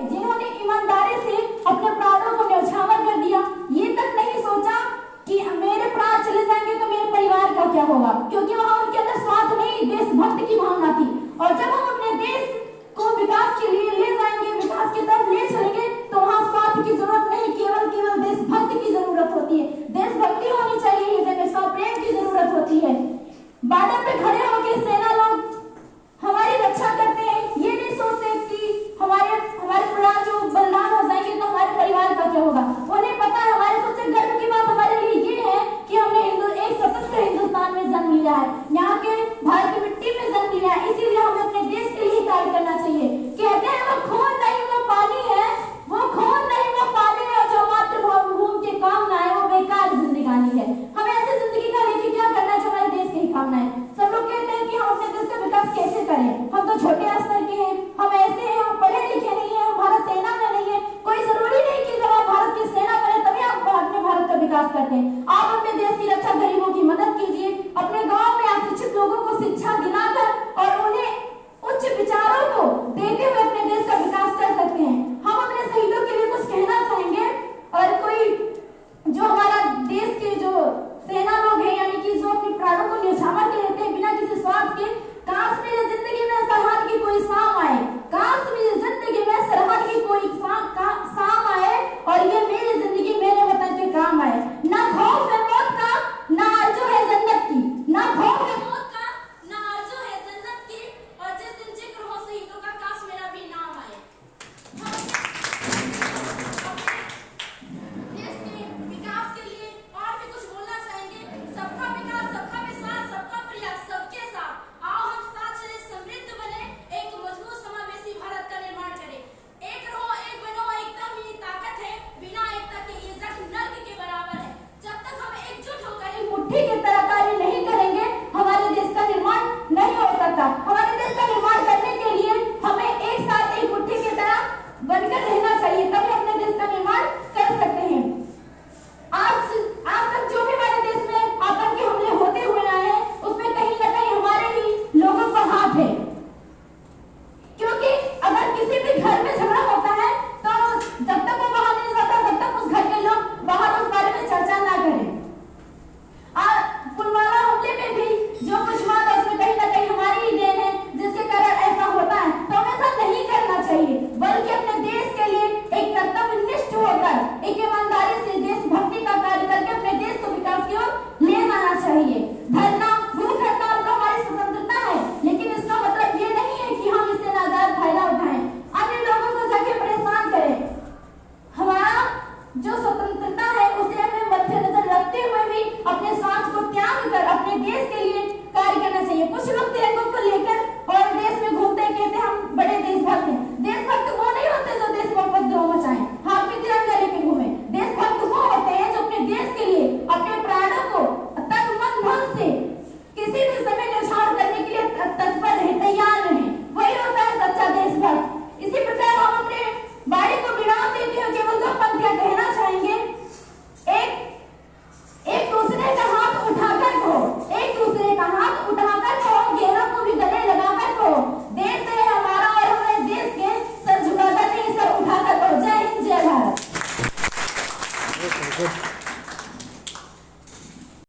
जिन्होंने ईमानदारी से अपने प्राणों को न्यौछावर कर दिया, ये तक नहीं सोचा कि मेरे प्राण चले जाएंगे तो मेरे परिवार का क्या होगा, क्योंकि वहां उनके अंदर स्वार्थ नहीं, देशभक्त की भावना थी। और जब हम अपने देश को विकास के